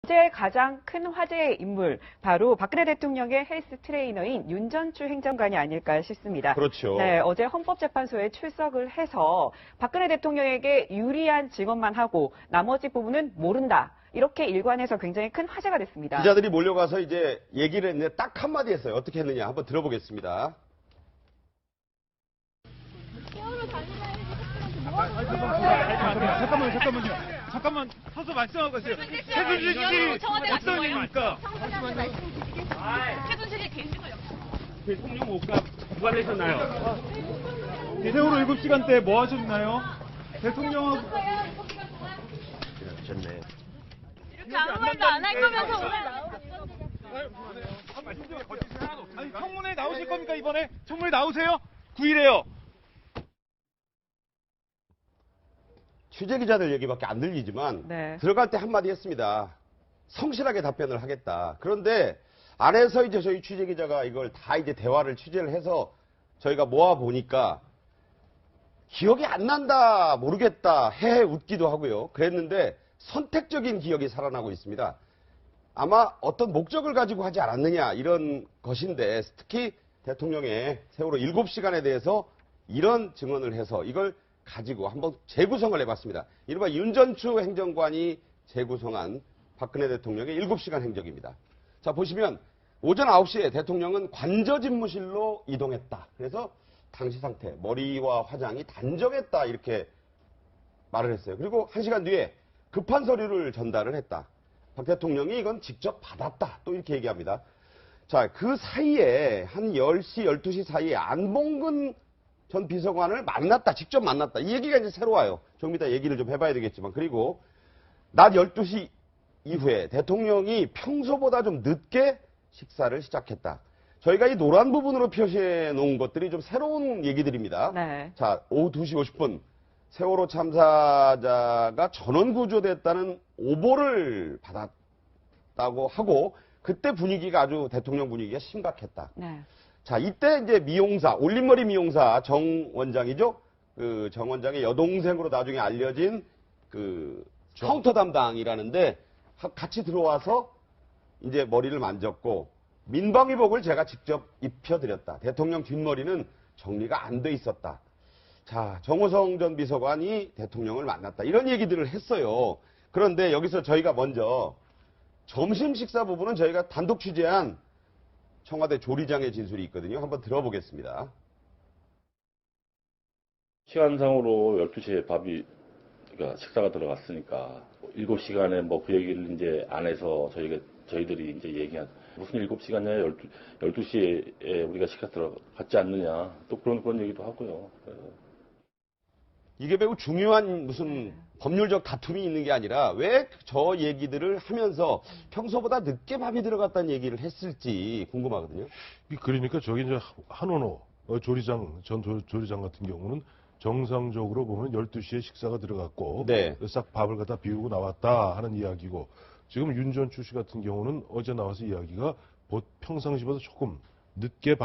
어제 가장 큰 화제의 인물, 바로 박근혜 대통령의 헬스 트레이너인 윤전추 행정관이 아닐까 싶습니다. 그렇죠. 네, 어제 헌법재판소에 출석을 해서 박근혜 대통령에게 유리한 증언만 하고 나머지 부분은 모른다. 이렇게 일관해서 굉장히 큰 화제가 됐습니다. 기자들이 몰려가서 이제 얘기를 했는데 딱 한마디 했어요. 어떻게 했느냐 한번 들어보겠습니다. 잠깐만 서서 말씀하고 있어요. 최순실 씨 어떤 얘기입니까? 최순실이 게시물요. 대통령 옷과 누가 되셨나요? 세월호 7시간 때 뭐 하셨나요? 대통령하고 이렇게 아무 말도 안 할 거면서 오늘 아니, 청문회 나오실 겁니까 이번에? 청문회 나오세요? 9일에요. 취재기자들 얘기밖에 안 들리지만 네. 들어갈 때 한마디 했습니다. 성실하게 답변을 하겠다. 그런데 안에서 이제 저희 취재기자가 이걸 다 이제 대화를 취재를 해서 저희가 모아보니까 기억이 안 난다, 모르겠다, 헤헤 웃기도 하고요. 그랬는데 선택적인 기억이 살아나고 있습니다. 아마 어떤 목적을 가지고 하지 않았느냐 이런 것인데 특히 대통령의 세월호 7시간에 대해서 이런 증언을 해서 이걸 가지고 한번 재구성을 해봤습니다. 이른바 윤전추 행정관이 재구성한 박근혜 대통령의 7시간 행적입니다. 자, 보시면 오전 9시에 대통령은 관저집무실로 이동했다. 그래서 당시 상태, 머리와 화장이 단정했다 이렇게 말을 했어요. 그리고 1시간 뒤에 급한 서류를 전달을 했다. 박 대통령이 이건 직접 받았다. 또 이렇게 얘기합니다. 자, 그 사이에 한 10시, 12시 사이에 안봉근 전 비서관을 만났다. 직접 만났다. 이 얘기가 이제 새로워요. 좀 이따 얘기를 좀 해봐야 되겠지만. 그리고 낮 12시 이후에 대통령이 평소보다 좀 늦게 식사를 시작했다. 저희가 이 노란 부분으로 표시해 놓은 것들이 좀 새로운 얘기들입니다. 네. 자, 오후 2시 50분. 세월호 참사자가 전원 구조됐다는 오보를 받았다고 하고 그때 분위기가 아주 대통령 분위기가 심각했다. 네. 자, 이때 이제 미용사, 올림머리 미용사 정 원장이죠. 그 정 원장의 여동생으로 나중에 알려진 그 카운터 담당이라는데 같이 들어와서 이제 머리를 만졌고 민방위복을 제가 직접 입혀드렸다. 대통령 뒷머리는 정리가 안 돼 있었다. 자, 정호성 전 비서관이 대통령을 만났다. 이런 얘기들을 했어요. 그런데 여기서 저희가 먼저 점심 식사 부분은 저희가 단독 취재한 청와대 조리장의 진술이 있거든요. 한번 들어보겠습니다. 시간상으로 12시에 그러니까 식사가 들어갔으니까 7시간에 뭐 그 얘기를 이제 안 해서 저희들이 이제 얘기한 무슨 7시간이냐 12시에 우리가 식사 들어갔지 않느냐 또 그런 얘기도 하고요. 이게 매우 중요한 무슨 법률적 다툼이 있는 게 아니라 왜 저 얘기들을 하면서 평소보다 늦게 밥이 들어갔다는 얘기를 했을지 궁금하거든요. 그러니까 저기 이제 한원호 조리장, 전 조리장 같은 경우는 정상적으로 보면 12시에 식사가 들어갔고 네. 싹 밥을 갖다 비우고 나왔다 하는 이야기고 지금 윤전추 씨 같은 경우는 어제 나와서 이야기가 평상시보다 조금 늦게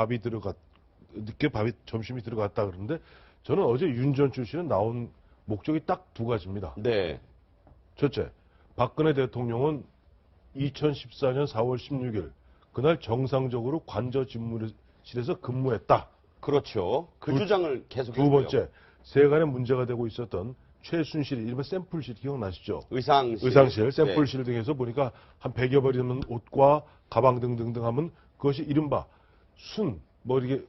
점심이 들어갔다 그러는데 저는 어제 윤전추 씨는 나온 목적이 딱 두 가지입니다. 네. 첫째, 박근혜 대통령은 2014년 4월 16일 그날 정상적으로 관저집무실에서 근무했다. 그렇죠. 그 주장을 계속했고요. 두 번째, 세간에 문제가 되고 있었던 최순실, 이른바 샘플실 기억나시죠? 의상실. 샘플실 등에서 보니까 한 100여 벌이 넘는 옷과 가방 등등등 하면 그것이 이른바 뭐 이렇게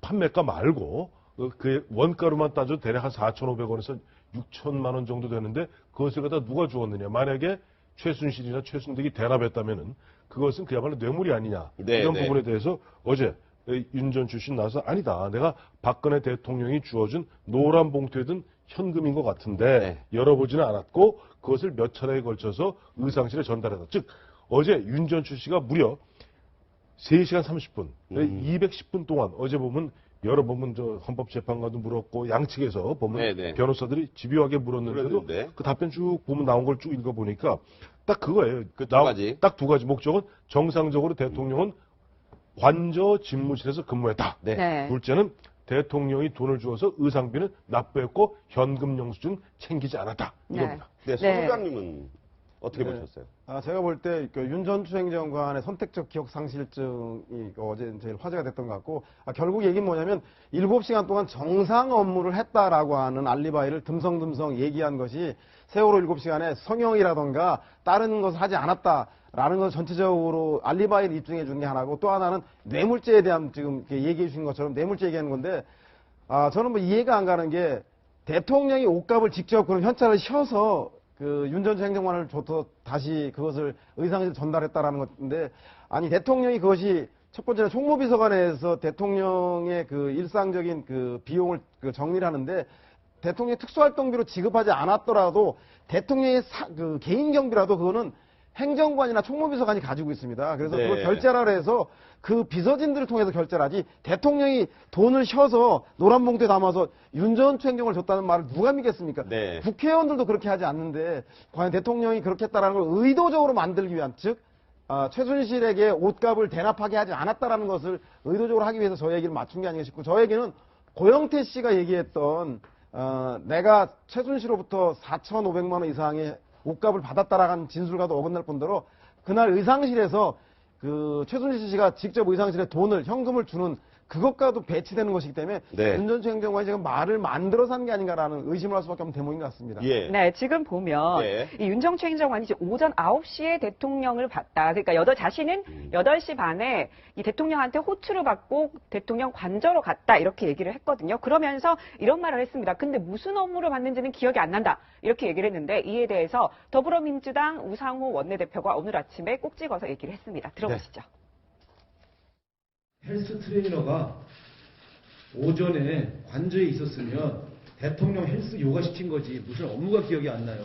판매가 말고 그 원가로만 따져도 대략 한 4,500원에서 6천만 원 정도 되는데 그것을 갖다 누가 주었느냐. 만약에 최순실이나 최순득이 대납했다면은 그것은 그야말로 뇌물이 아니냐. 네, 이런 네. 부분에 대해서 어제 윤전추 씨 나와서 아니다. 내가 박근혜 대통령이 주어준 노란 봉투에 든 현금인 것 같은데 네. 열어보지는 않았고 그것을 몇 차례에 걸쳐서 의상실에 전달했다. 즉 어제 윤전추 씨가 무려 3시간 30분, 210분 동안 어제 보면 열어보면 저 헌법재판관도 물었고 양측에서 보면 네네. 변호사들이 집요하게 물었는데도 물었는데. 그 답변 쭉 보면 나온 걸 쭉 읽어보니까 딱 그거예요. 그 두 가지. 딱 두 가지 목적은 정상적으로 대통령은 관저 집무실에서 근무했다. 네. 네. 둘째는 대통령이 돈을 주어서 의상비는 납부했고 현금 영수증 챙기지 않았다. 이겁니다. 네, 소 네. 소장님은 어떻게 네. 보셨어요? 제가 볼 때 윤 전 추행정관의 선택적 기억 상실증이 어제 제일 화제가 됐던 것 같고, 결국 얘기는 뭐냐면 7시간 동안 정상 업무를 했다라고 하는 알리바이를 듬성듬성 얘기한 것이 세월호 7시간에 성형이라던가 다른 것을 하지 않았다라는 것을 전체적으로 알리바이를 입증해 주는 게 하나고, 또 하나는 뇌물죄에 대한 지금 이렇게 얘기해 주신 것처럼 뇌물죄 얘기하는 건데, 저는 뭐 이해가 안 가는 게 대통령이 옷값을 직접 그런 현찰을 셔서 윤 전 행정관을 줘서 다시 그것을 의상실 전달했다라는 건데, 아니 대통령이 그것이 첫 번째는 총무비서관에서 대통령의 그 일상적인 그 비용을 정리를 하는데, 대통령의 특수활동비로 지급하지 않았더라도 대통령의 그 개인 경비라도 그거는 행정관이나 총무비서관이 가지고 있습니다. 그래서 네. 그걸 결제를 해서 그 비서진들을 통해서 결제를 하지, 대통령이 돈을 셔서 노란 봉투에 담아서 윤 전 추행정을 줬다는 말을 누가 믿겠습니까? 네. 국회의원들도 그렇게 하지 않는데 과연 대통령이 그렇게 했다라는 걸 의도적으로 만들기 위한, 즉 최순실에게 옷값을 대납하게 하지 않았다라는 것을 의도적으로 하기 위해서 저 얘기를 맞춘 게 아닌가 싶고, 저 얘기는 고영태 씨가 얘기했던 내가 최순실로부터 4,500만 원 이상의 옷값을 받았다라는 진술과도 어긋날 뿐더러 그날 의상실에서 최순실 씨가 직접 의상실에 돈을, 현금을 주는 그것과도 배치되는 것이기 때문에 네. 윤 전 추행정관이 지금 말을 만들어서 한 게 아닌가라는 의심을 할 수밖에 없는 대목인 것 같습니다. 예. 네, 지금 보면 네. 이 윤정추 행정관이 이제 오전 9시에 대통령을 봤다. 그러니까 자신은 8시 반에 이 대통령한테 호출을 받고 대통령 관저로 갔다. 이렇게 얘기를 했거든요. 그러면서 이런 말을 했습니다. 근데 무슨 업무를 받는지는 기억이 안 난다. 이렇게 얘기를 했는데, 이에 대해서 더불어민주당 우상호 원내대표가 오늘 아침에 꼭 찍어서 얘기를 했습니다. 들어보시죠. 헬스 트레이너가 오전에 관저에 있었으면 대통령 헬스 요가 시킨 거지 무슨 업무가 기억이 안 나요.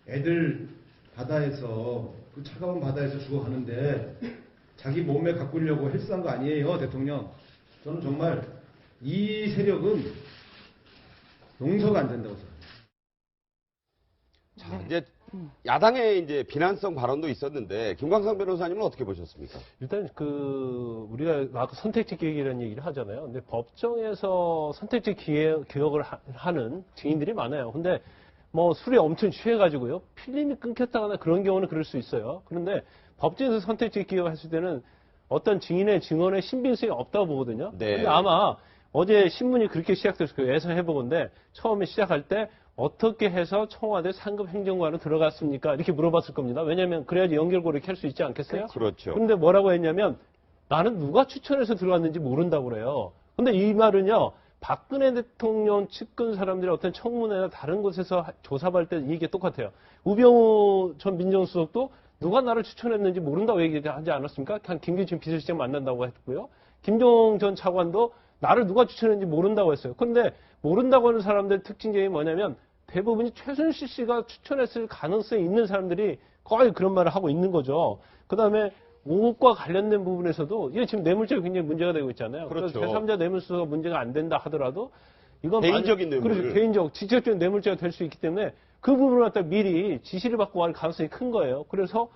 애들 바다에서 그 차가운 바다에서 죽어가는데 자기 몸매 가꾸려고 헬스한 거 아니에요, 대통령. 저는 정말 이 세력은 용서가 안 된다고 생각합니다. 자, 이제 야당의 이제 비난성 발언도 있었는데 김광석 변호사님은 어떻게 보셨습니까? 일단 우리가 아까 선택적 기억이라는 얘기를 하잖아요. 근데 법정에서 선택적 기억을 하는 증인들이 많아요. 근데 뭐 술에 엄청 취해가지고요, 필름이 끊겼다거나 그런 경우는 그럴 수 있어요. 그런데 법정에서 선택적 기억을 했을 때는 어떤 증인의 증언의 신빙성이 없다고 보거든요. 네. 근데 아마 어제 신문이 그렇게 시작됐을 거예요. 예상해보건데 처음에 시작할 때 어떻게 해서 청와대 상급 행정관으로 들어갔습니까? 이렇게 물어봤을 겁니다. 왜냐하면 그래야지 연결고리 켤 수 있지 않겠어요? 그렇죠. 그런데 뭐라고 했냐면 나는 누가 추천해서 들어갔는지 모른다고 그래요. 근데 이 말은요, 박근혜 대통령 측근 사람들의 어떤 청문회나 다른 곳에서 조사할 때 이게 똑같아요. 우병우 전 민정수석도 누가 나를 추천했는지 모른다고 얘기하지 않았습니까? 그냥 김기춘 비서실장 만난다고 했고요. 김종 전 차관도 나를 누가 추천했는지 모른다고 했어요. 근데 모른다고 하는 사람들의 특징점이 뭐냐면 대부분이 최순실 씨가 추천했을 가능성이 있는 사람들이 거의 그런 말을 하고 있는 거죠. 그 다음에 5억과 관련된 부분에서도 이게 지금 뇌물죄가 굉장히 문제가 되고 있잖아요. 그렇죠. 그래서 제3자 뇌물수수가 문제가 안 된다 하더라도 이건 개인적인 뇌물. 그렇죠. 개인적, 직접적인 뇌물죄가 될 수 있기 때문에 그 부분을 갖다 미리 지시를 받고 갈 가능성이 큰 거예요. 그래서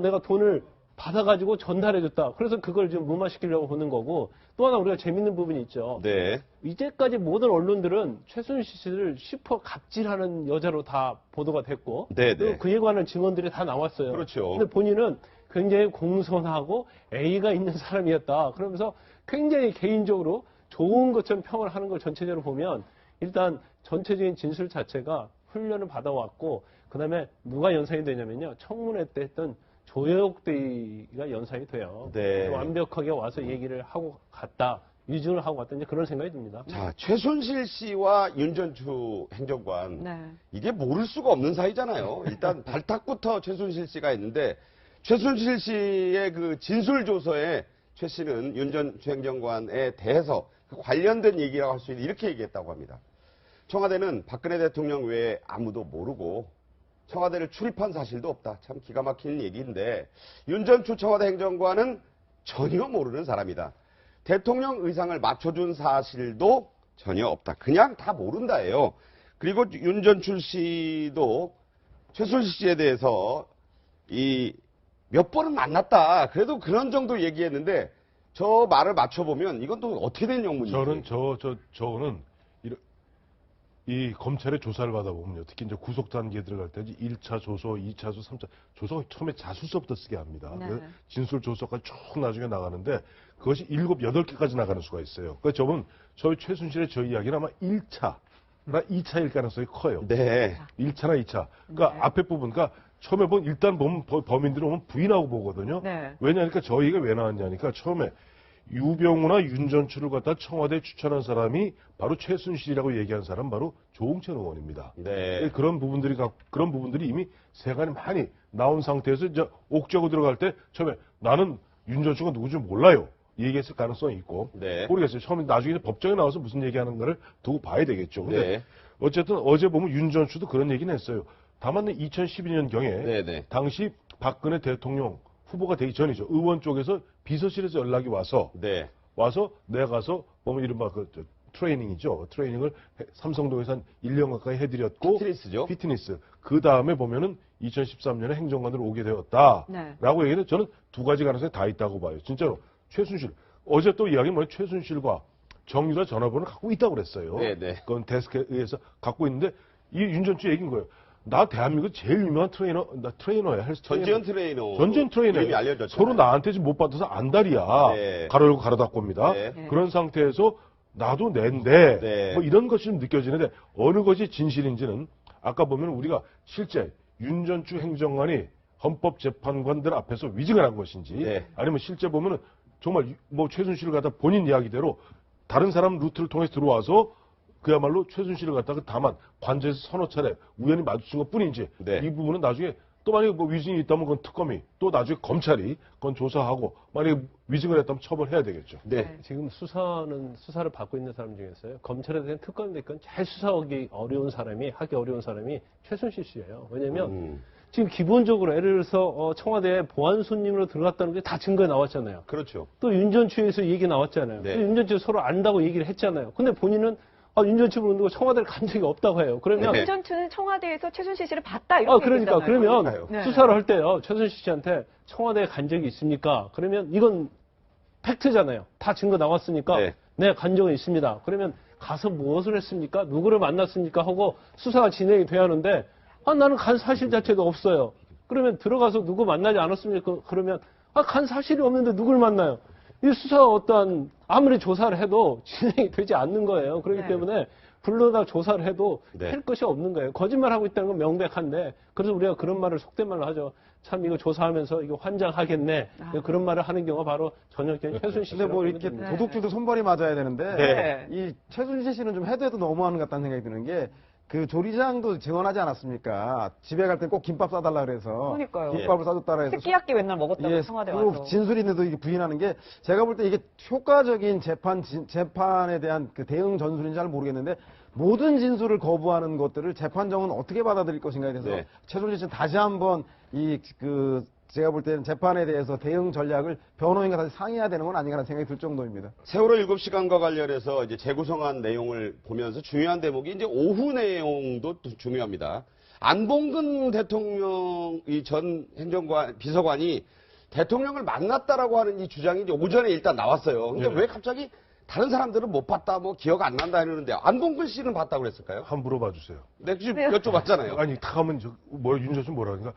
내가 돈을 받아가지고 전달해줬다. 그래서 그걸 지금 무마시키려고 보는 거고, 또 하나 우리가 재밌는 부분이 있죠. 네. 이제까지 모든 언론들은 최순실 씨를 슈퍼 갑질하는 여자로 다 보도가 됐고, 네, 그리고 네. 그에 관한 증언들이 다 나왔어요. 그렇죠. 근데 본인은 굉장히 공손하고 A가 있는 사람이었다. 그러면서 굉장히 개인적으로 좋은 것처럼 평을 하는 걸 전체적으로 보면 일단 전체적인 진술 자체가 훈련을 받아왔고, 그 다음에 누가 연상이 되냐면요, 청문회 때 했던 조혁대가 연상이 돼요. 네. 완벽하게 와서 얘기를 하고 갔다, 위증을 하고 갔다, 이제 그런 생각이 듭니다. 자, 최순실 씨와 윤전추 행정관. 네. 이게 모를 수가 없는 사이잖아요. 일단 발탁부터 최순실 씨가 있는데, 최순실 씨의 그 진술조서에 최 씨는 윤전추 행정관에 대해서 그 관련된 얘기라고 할 수 있는 이렇게 얘기했다고 합니다. 청와대는 박근혜 대통령 외에 아무도 모르고 청와대를 출입한 사실도 없다. 참 기가 막히는 얘기인데, 윤전추 청와대 행정관은 전혀 모르는 사람이다. 대통령 의상을 맞춰준 사실도 전혀 없다. 그냥 다 모른다예요. 그리고 윤전추 씨도 최순실 씨에 대해서 몇 번은 만났다. 그래도 그런 정도 얘기했는데, 저 말을 맞춰보면 이건 또 어떻게 된 영문인지. 저는 저거는 이 검찰의 조사를 받아보면요. 특히 이제 구속 단계에 들어갈 때 1차 조서, 2차 조서, 3차 조서가 처음에 자술서부터 쓰게 합니다. 네. 그래서 진술 조서까지 쭉 나중에 나가는데 그것이 7, 8개까지 나가는 수가 있어요. 그러니까 저희 최순실의 저 이야기는 아마 1차나 2차일 가능성이 커요. 네. 1차나 2차. 그러니까 네. 앞에 부분, 그러니까 처음에 일단 보면 범인들이 오면 부인하고 보거든요. 네. 왜냐니까 저 얘기가 왜 나왔냐니까 처음에 유병우나 윤전추를 갖다 청와대에 추천한 사람이 바로 최순실이라고 얘기한 사람 바로 조홍천 의원입니다. 네. 그런 부분들이 이미 세간에 많이 나온 상태에서 이제 옥죄고 들어갈 때 처음에 나는 윤전추가 누구지 몰라요. 얘기했을 가능성이 있고 네. 모르겠어요. 처음에 나중에 법정에 나와서 무슨 얘기하는 거를 두고 봐야 되겠죠. 근데 네. 어쨌든 어제 보면 윤전추도 그런 얘기는 했어요. 다만 2012년경에 네네. 당시 박근혜 대통령 후보가 되기 전이죠. 의원 쪽에서 비서실에서 연락이 와서 네. 내가 가서 보면 이른바 트레이닝이죠. 트레이닝을 삼성동에서 한 1년 가까이 해드렸고 피트니스죠. 피트니스. 그 다음에 보면은 2013년에 행정관으로 오게 되었다라고 네. 얘기해서 저는 두 가지 가능성이 다 있다고 봐요. 진짜로 최순실 어제 또 이야기 뭐냐 최순실과 정유라 전화번호를 갖고 있다고 그랬어요. 네네. 그건 데스크에 의해서 갖고 있는데 이 윤전추 얘기인 거예요. 나 대한민국 제일 유명한 트레이너야. 헬스 전지현 트레이너. 전지현 트레이너. 이름이 알려졌잖아요. 서로 나한테 지금 못 받아서 안달이야. 네. 가로 열고 가로 닫고입니다. 네. 네. 그런 상태에서 나도 낸데 네. 뭐 이런 것이 좀 느껴지는데 어느 것이 진실인지는 아까 보면 우리가 실제 윤전추 행정관이 헌법재판관들 앞에서 위증을 한 것인지 네. 아니면 실제 보면은 정말 뭐 최순실을 갖다 본인 이야기대로 다른 사람 루트를 통해서 들어와서 그야말로 최순실을 갖다가 다만 관저에서 서너 차례 우연히 마주친 것 뿐인지 네. 이 부분은 나중에 또 만약에 뭐 위증이 있다면 그건 특검이 또 나중에 검찰이 그건 조사하고 만약에 위증을 했다면 처벌해야 되겠죠. 네. 지금 수사를 받고 있는 사람 중에서요. 검찰에 대한 특검 됐건 잘 수사하기 어려운 사람이 최순실 씨예요. 왜냐면 지금 기본적으로 예를 들어서 청와대에 보안 손님으로 들어갔다는 게 다 증거에 나왔잖아요. 그렇죠. 또 윤전추에서 얘기 나왔잖아요. 네. 또 윤전추 서로 안다고 얘기를 했잖아요. 근데 본인은 윤전추 부르고 청와대를 간 적이 없다고 해요. 그러면 네. 윤전추는 청와대에서 최순실 씨를 봤다 이렇게 그러니까 얘기했잖아요. 그러면 그러니까요. 네. 수사를 할 때요. 최순실 씨한테 청와대에 간 적이 있습니까? 그러면 이건 팩트잖아요. 다 증거 나왔으니까 네. 네, 간 적은 있습니다. 그러면 가서 무엇을 했습니까? 누구를 만났습니까? 하고 수사가 진행이 돼야 하는데 나는 간 사실 자체도 없어요. 그러면 들어가서 누구 만나지 않았습니까? 그러면 간 사실이 없는데 누굴 만나요? 이 수사가 어떠한 아무리 조사를 해도 진행이 되지 않는 거예요. 그렇기 네. 때문에 불러다 조사를 해도 네. 할 것이 없는 거예요. 거짓말하고 있다는 건 명백한데 그래서 우리가 그런 말을 속된 말로 하죠. 참 이거 조사하면서 이거 환장하겠네. 그런 말을 하는 경우가 바로 전역견 최순실 근데 뭐 씨라고 이렇게 보면 도둑질도 손발이 맞아야 되는데 네. 이 최순실 씨는 좀 해도 너무하는 것 같다는 생각이 드는 게 그 조리장도 증언하지 않았습니까? 집에 갈 때 꼭 김밥 싸달라 그래서 그러니까요. 김밥을 싸줬다라 해서 새끼약기 맨날 먹었다고 청와대 그 와서. 진술인데도 이게 부인하는 게 제가 볼 때 이게 효과적인 재판에 대한 그 대응 전술인지 잘 모르겠는데 모든 진술을 거부하는 것들을 재판정은 어떻게 받아들일 것인가에 대해서 네. 최순실 씨는 다시 한번 제가 볼 때는 재판에 대해서 대응 전략을 변호인과 다시 상의해야 되는 건 아닌가라는 생각이 들 정도입니다. 세월호 7시간과 관련해서 이제 재구성한 내용을 보면서 중요한 대목이 이제 오후 내용도 또 중요합니다. 안봉근 대통령 이 전 행정관 비서관이 대통령을 만났다라고 하는 이 주장이 이제 오전에 일단 나왔어요. 근데 네. 왜 갑자기 다른 사람들은 못 봤다, 뭐 기억 안 난다 이러는데 안봉근 씨는 봤다고 그랬을까요? 한번 물어봐 주세요. 네, 지금 여쭤봤잖아요. 아니 탁 하면 윤전추 뭐라 그러니까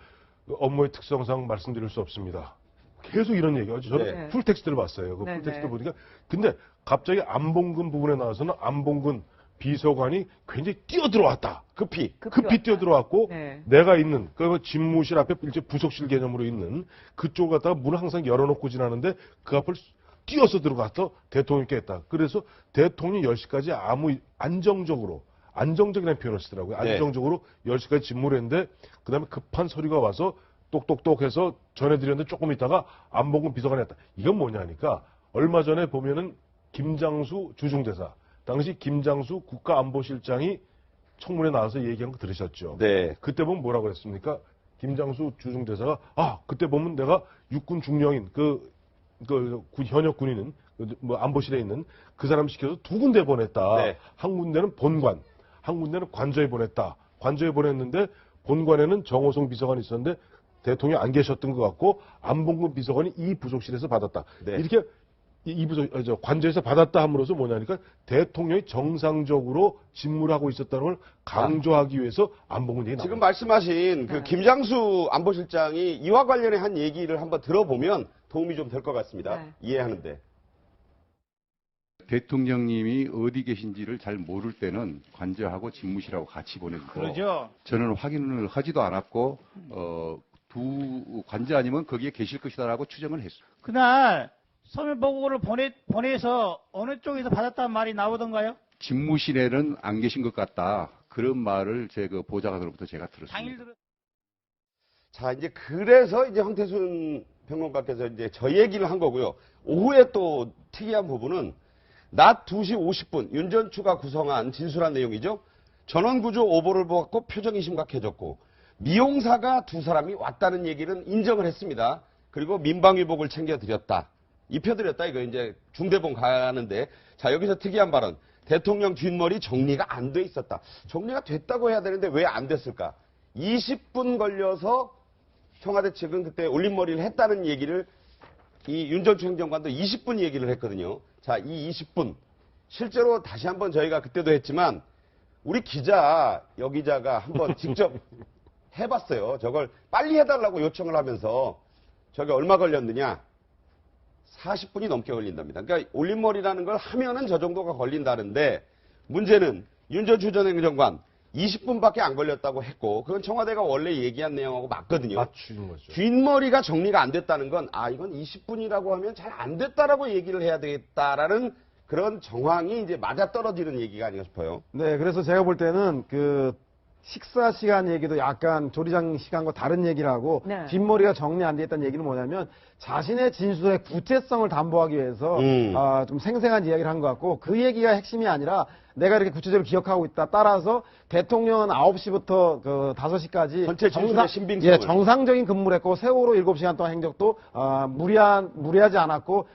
업무의 특성상 말씀드릴 수 없습니다. 계속 이런 얘기하죠. 저는 네. 풀텍스트를 봤어요. 그 네, 풀텍스트 네. 보니까 근데 갑자기 안봉근 부분에 나와서는 안봉근 비서관이 굉장히 뛰어들어왔다. 급히 뛰어들어왔고 네. 내가 있는 그 집무실 앞에 이제 부속실 개념으로 있는 그쪽 갖다가 문을 항상 열어놓고 지나는데 그 앞을 뛰어서 들어가서 대통령께 했다. 그래서 대통령이 10시까지 아무 안정적이라는 표현을 쓰더라고요. 네. 안정적으로 10시까지 집무를 했는데 그다음에 급한 서류가 와서 똑똑똑 해서 전해드렸는데 조금 있다가 안봉근 비서관이 했다. 이건 뭐냐니까 얼마 전에 보면은 김장수 주중대사 당시 김장수 국가안보실장이 청문회 나와서 얘기한 거 들으셨죠? 네. 그때 보면 뭐라고 그랬습니까? 김장수 주중대사가 그때 보면 내가 육군 중령인 현역 군인은 뭐 안보실에 있는 그 사람 시켜서 2군데 보냈다. 네. 한 군데는 본관, 한 군데는 관저에 보냈다. 관저에 보냈는데 본관에는 정호성 비서관이 있었는데 대통령이 안 계셨던 것 같고 안봉근 비서관이 이 부속실에서 받았다. 네. 이렇게 관저에서 받았다 함으로써 뭐냐니까 대통령이 정상적으로 직무를 있었다는 걸 강조하기 위해서 안봉근 얘기 지금 나옵니다. 말씀하신 그 김장수 안보실장이 이와 관련해 한 얘기를 한번 들어보면 도움이 좀 될 것 같습니다. 네. 이해하는데. 대통령님이 어디 계신지를 잘 모를 때는 관저하고 집무실하고 같이 보내주고 그러죠. 저는 확인을 하지도 않았고 두 관저 아니면 거기에 계실 것이다라고 추정을 했어요. 그날 서면 보고를 보내서 어느 쪽에서 받았다는 말이 나오던가요? 집무실에는 안 계신 것 같다. 그런 말을 제 그 보좌관으로부터 제가 들었습니다. 당일 들은 자, 이제 그래서 이제 황태순 평론가께서 이제 저 얘기를 한 거고요. 오후에 또 특이한 부분은 낮 2시 50분 윤 전 추가 구성한 진술한 내용이죠. 전원구조 오보를 보았고 표정이 심각해졌고 미용사가 두 사람이 왔다는 얘기는 인정을 했습니다. 그리고 민방위복을 챙겨드렸다. 입혀드렸다. 이거 이제 중대본 가는데 자 여기서 특이한 발언. 대통령 뒷머리 정리가 안 돼 있었다. 정리가 됐다고 해야 되는데 왜 안 됐을까? 20분 걸려서 청와대 측은 그때 올림머리를 했다는 얘기를 이 윤 전 행정관도 20분 얘기를 했거든요. 자, 이 20분. 실제로 다시 한번 저희가 그때도 했지만 우리 기자, 여기자가 한번 직접 해봤어요. 저걸 빨리 해달라고 요청을 하면서 저게 얼마 걸렸느냐? 40분이 넘게 걸린답니다. 그러니까 올림머리라는 걸 하면은 저 정도가 걸린다는데 문제는 윤 전 행정관 20분밖에 안 걸렸다고 했고 그건 청와대가 원래 얘기한 내용하고 맞거든요. 맞추는 거죠. 뒷머리가 정리가 안 됐다는 건 이건 20분이라고 하면 잘 안 됐다라고 얘기를 해야 되겠다라는 그런 정황이 이제 맞아떨어지는 얘기가 아닌가 싶어요. 네, 그래서 제가 볼 때는 그 식사 시간 얘기도 약간 조리장 시간과 다른 얘기를 하고 네. 뒷머리가 정리 안 돼 있다는 얘기는 뭐냐면 자신의 진술의 구체성을 담보하기 위해서 좀 생생한 이야기를 한 것 같고 그 얘기가 핵심이 아니라 내가 이렇게 구체적으로 기억하고 있다. 따라서 대통령은 9시부터 그 5시까지 전체 진술의 신빙성을. 예, 정상적인 근무를 했고 세월호 7시간 동안 행적도 무리하지 않았고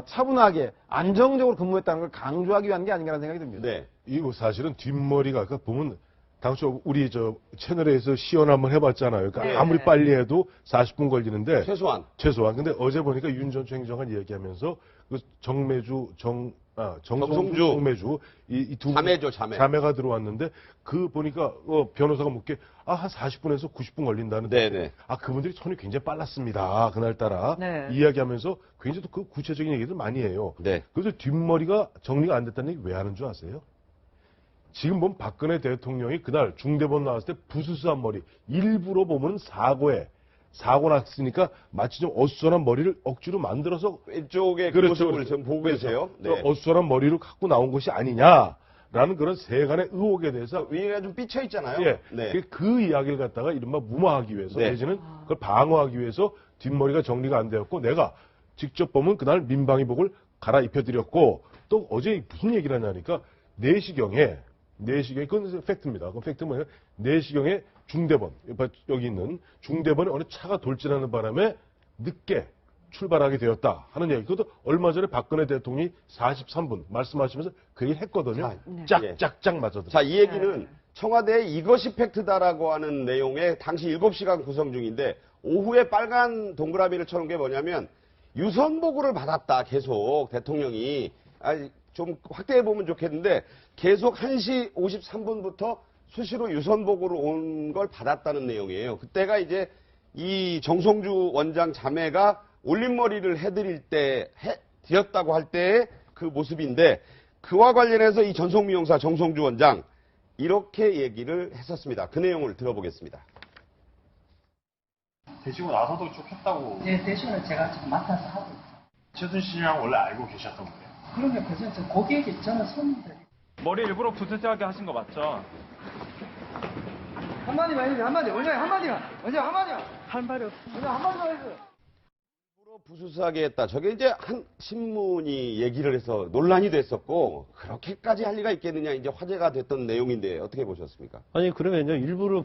차분하게 안정적으로 근무했다는 걸 강조하기 위한 게 아닌가라는 생각이 듭니다. 네. 이거 사실은 뒷머리가 아까 보면 당초 우리 저 채널에서 시연 한번 해봤잖아요. 그러니까 네. 아무리 빨리 해도 40분 걸리는데 최소한. 근데 어제 보니까 윤 전 행정관 얘기하면서 그 정성주 정매주 이두 자매죠, 자매. 자매가 들어왔는데 그 보니까 변호사가 묻게 한 40분에서 90분 걸린다는데 네네. 그분들이 손이 굉장히 빨랐습니다. 그날따라 네. 이야기하면서 굉장히 또 그 구체적인 얘기를 많이 해요. 네. 그래서 뒷머리가 정리가 안 됐다는 얘기 왜 하는 줄 아세요? 지금 보면 박근혜 대통령이 그날 중대본 나왔을 때 부스스한 머리 일부러 보면 사고 났으니까 마치 좀 어수선한 머리를 억지로 만들어서 왼쪽에 그 그렇죠, 모습을 그렇죠. 지금 보고 계세요. 네. 어수선한 머리를 갖고 나온 것이 아니냐라는 그런 세간의 의혹에 대해서 위가 좀 삐쳐 있잖아요. 예, 네. 그 이야기를 갖다가 이른바 무마하기 위해서 네. 내지는 그걸 방어하기 위해서 뒷머리가 정리가 안 되었고 내가 직접 보면 그날 민방위복을 갈아입혀드렸고 또 어제 무슨 얘기를 하냐니까 4시경에 그건 팩트입니다. 그건 팩트 뭐예요? 4시경에 중대본 여기 있는 중대본에 어느 차가 돌진하는 바람에 늦게 출발하게 되었다 하는 얘기. 그것도 얼마 전에 박근혜 대통령이 43분 말씀하시면서 그 얘기를 했거든요. 짝짝짝 맞아도. 자, 이 얘기는 청와대에 이것이 팩트다라고 하는 내용의 당시 7시간 구성 중인데 오후에 빨간 동그라미를 쳐놓은 게 뭐냐면 유선 보고를 받았다. 계속 대통령이 좀 확대해 보면 좋겠는데 계속 1시 53분부터 수시로 유선 보고를 온 걸 받았다는 내용이에요. 그때가 이제 이 정성주 원장 자매가 올림머리를 해드렸다고 할 때의 그 모습인데 그와 관련해서 이 전속미용사 정성주 원장 이렇게 얘기를 했었습니다. 그 내용을 들어보겠습니다. 되시고 나서도 쭉 했다고. 네, 대신에 제가 지금 맡아서 하고 있어요. 최순 씨랑 원래 알고 계셨던 거예요? 그러면 그저 고객이 저는 손님들. 머리 일부러 부스스하게 하신 거 맞죠? 한마디만 해주세요. 원장님 한마디만. 할 말이 없어. 원장님 한마디만 해주세요. 일부러 부수수하게 했다. 저게 이제 한 신문이 얘기를 해서 논란이 됐었고 그렇게까지 할 리가 있겠느냐 이제 화제가 됐던 내용인데 어떻게 보셨습니까? 아니 그러면요 일부러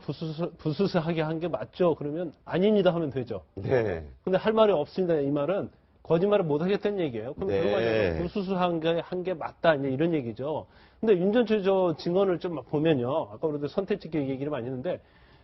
부스스하게 한 게 맞죠? 그러면 아닙니다 하면 되죠. 네. 근데 할 말이 없습니다. 이 말은 거짓말을 못 하겠다는 얘기예요. 그럼 네. 그거 부수수한 게 맞다 이제 이런 얘기죠. 근데 윤 전 저 증언을 좀 보면요. 아까 그래도 선택적 얘기를 많이 했는데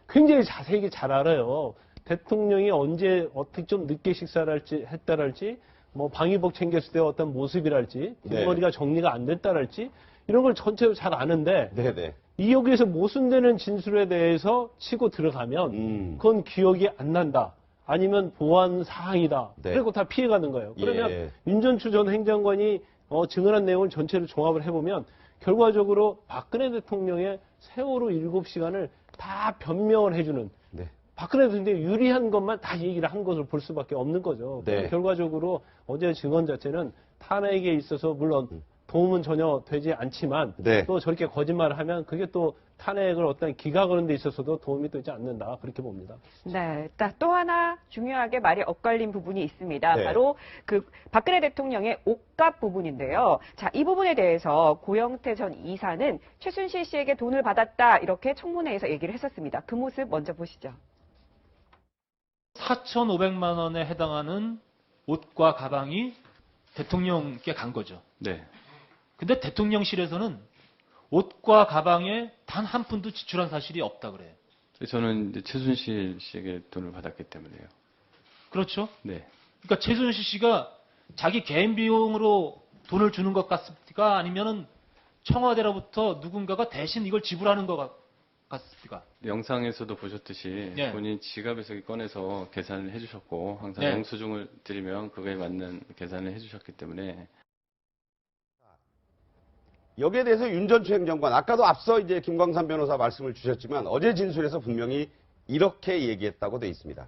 굉장히 자세히 잘 알아요. 대통령이 언제 어떻게 좀 늦게 식사를 했다랄지 뭐 방위복 챙겼을 때 어떤 모습이랄지 뒷머리가 정리가 안 됐다랄지 이런 걸 전체로 잘 아는데 네네. 이 여기에서 모순되는 진술에 대해서 치고 들어가면 그건 기억이 안 난다. 아니면 보안 사항이다. 네. 그리고 다 피해가는 거예요. 그러면 예. 윤전추 전 행정관이 증언한 내용을 전체를 종합을 해보면 결과적으로 박근혜 대통령의 세월호 7시간을 다 변명을 해주는 네. 박근혜 대통령이 유리한 것만 다 얘기를 한 것을 볼 수밖에 없는 거죠. 네. 결과적으로 어제 증언 자체는 탄핵에 있어서 물론 도움은 전혀 되지 않지만 네. 또 저렇게 거짓말을 하면 그게 또 탄핵을 어떤 기각하는 데 있어서도 도움이 되지 않는다. 그렇게 봅니다. 네, 또 하나 중요하게 말이 엇갈린 부분이 있습니다. 네. 바로 그 박근혜 대통령의 옷값 부분인데요. 자, 이 부분에 대해서 고영태 전 이사는 최순실 씨에게 돈을 받았다 이렇게 청문회에서 얘기를 했었습니다. 그 모습 먼저 보시죠. 4,500만 원에 해당하는 옷과 가방이 대통령께 간 거죠. 네. 근데 대통령실에서는 옷과 가방에 단 한 푼도 지출한 사실이 없다 그래요. 저는 이제 최순실 씨에게 돈을 받았기 때문에요. 그렇죠? 네. 그러니까 최순실 씨가 자기 개인 비용으로 돈을 주는 것 같습니까? 아니면은 청와대로부터 누군가가 대신 이걸 지불하는 것 같습니까? 영상에서도 보셨듯이 네. 본인 지갑에서 꺼내서 계산을 해주셨고 항상 네. 영수증을 드리면 그거에 맞는 계산을 해주셨기 때문에 여기에 대해서 윤전추 행정관, 아까도 앞서 이제 김광삼 변호사 말씀을 주셨지만 어제 진술에서 분명히 이렇게 얘기했다고 돼 있습니다.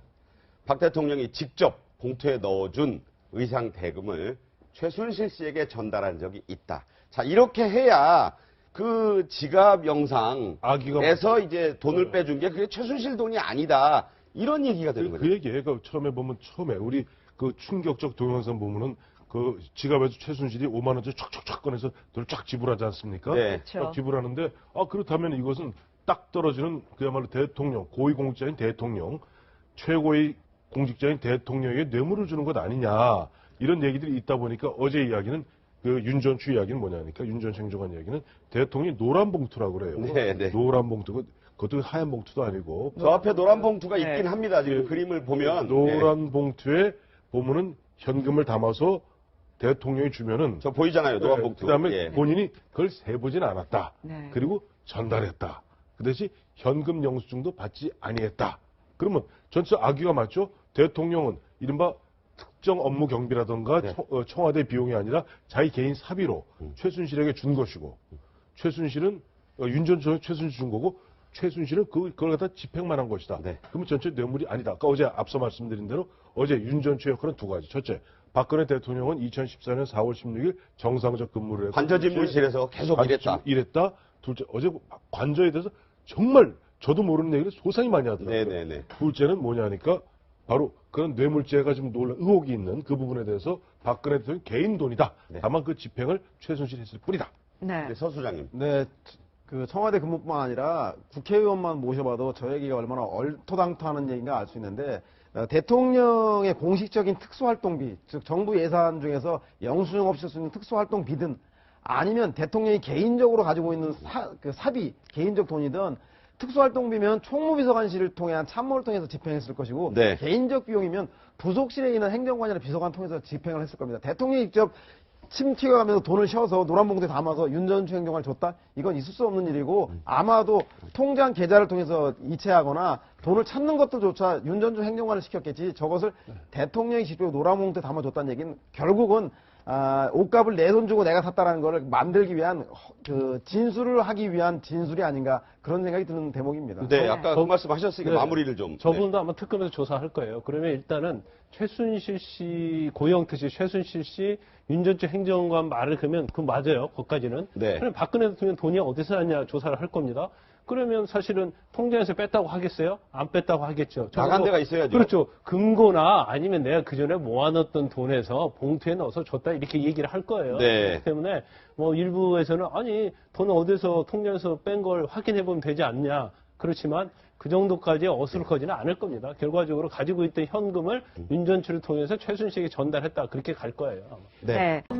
박 대통령이 직접 봉투에 넣어준 의상 대금을 최순실 씨에게 전달한 적이 있다. 자, 이렇게 해야 그 지갑 영상에서 이제 돈을 빼준 게 그게 최순실 돈이 아니다. 이런 얘기가 되는 거죠. 그 얘기예요. 그 처음에 보면 우리 그 충격적 동영상 보면은 그 지갑에서 최순실이 5만 원짜리 촥촥촥 꺼내서 돈을 쫙 지불하지 않습니까? 네. 쫙 지불하는데 그렇다면 이것은 딱 떨어지는 그야말로 대통령, 고위공직자인 대통령, 최고의 공직자인 대통령에게 뇌물을 주는 것 아니냐 이런 얘기들이 있다 보니까 어제 이야기는 그 윤전추 이야기는 뭐냐니까 윤전추 행정관 이야기는 대통령이 노란 봉투라고 그래요. 네, 네. 노란 봉투 그것도 하얀 봉투도 아니고 저 앞에 노란 봉투가 네. 있긴 합니다. 지금 그림을 보면 노란 봉투에 보면은 현금을 담아서 대통령이 주면은 저 보이잖아요. 노란 봉투. 그다음에 예. 본인이 그걸 세보진 않았다. 네. 그리고 전달했다. 그 대신 현금 영수증도 받지 아니했다. 그러면 전체 악의가 맞죠? 대통령은 이른바 특정 업무 경비라든가 네. 청와대 비용이 아니라 자기 개인 사비로 최순실에게 준 것이고 최순실은 윤전추에 최순실 준 거고 최순실은 그걸 갖다 집행만 한 것이다. 네. 그러면 전체 뇌물이 아니다. 아까 어제 앞서 말씀드린 대로 어제 윤전추의 역할은 두 가지. 첫째, 박근혜 대통령은 2014년 4월 16일 정상적 근무를 했고 관저집무실에서 계속 일했다. 둘째, 어제 관저에 대해서 정말 저도 모르는 얘기를 소상히 많이 하더라고요. 네네네. 둘째는 뭐냐니까 바로 그런 뇌물죄가 지금 의혹이 있는 그 부분에 대해서 박근혜 대통령 개인 돈이다. 네. 다만 그 집행을 최순실이 했을 뿐이다. 네. 네, 서 수장님. 네, 그 청와대 근무뿐만 아니라 국회의원만 모셔봐도 저 얘기가 얼마나 얼토당토하는 얘기인가 알 수 있는데 대통령의 공식적인 특수활동비, 즉 정부 예산 중에서 영수증 없이 쓸 수 있는 특수활동비든 아니면 대통령이 개인적으로 가지고 있는 사비, 개인적 돈이든 특수활동비면 총무비서관실을 통해 한 참모를 통해서 집행했을 것이고 네. 개인적 비용이면 부속실에 있는 행정관이나 비서관 통해서 집행을 했을 겁니다. 대통령이 직접 침 튀어가면서 돈을 셔서 노란 봉투에 담아서 윤전추 행정관을 줬다? 이건 있을 수 없는 일이고 아마도 통장 계좌를 통해서 이체하거나 돈을 찾는 것도조차 윤전추 행정관을 시켰겠지 저것을 대통령이 직접 노란 봉투에 담아줬다는 얘기는 결국은 옷값을 내 돈 주고 내가 샀다라는 걸 만들기 위한 그 진술을 하기 위한 진술이 아닌가 그런 생각이 드는 대목입니다. 네, 아까 그 말씀 하셨으니까 네. 마무리를 좀. 저분도 아마 특검에서 조사할 거예요. 그러면 일단은 최순실 씨, 고영태 씨, 최순실 씨, 윤전추 행정관 말을 그러면 그 맞아요. 거기까지는. 네. 그럼 박근혜 대통령 돈이 어디서 났냐 조사를 할 겁니다. 그러면 사실은 통장에서 뺐다고 하겠어요? 안 뺐다고 하겠죠. 나간 데가 있어야죠. 그렇죠. 근거나 아니면 내가 그전에 모아놨던 돈에서 봉투에 넣어서 줬다 이렇게 얘기를 할 거예요. 네. 그렇기 때문에 뭐 일부에서는 아니 돈 어디서 통장에서 뺀 걸 확인해보면 되지 않냐. 그렇지만 그 정도까지 어수룩하지는 않을 겁니다. 결과적으로 가지고 있던 현금을 윤전추를 통해서 최순실에게 전달했다. 그렇게 갈 거예요. 아마. 네. 네.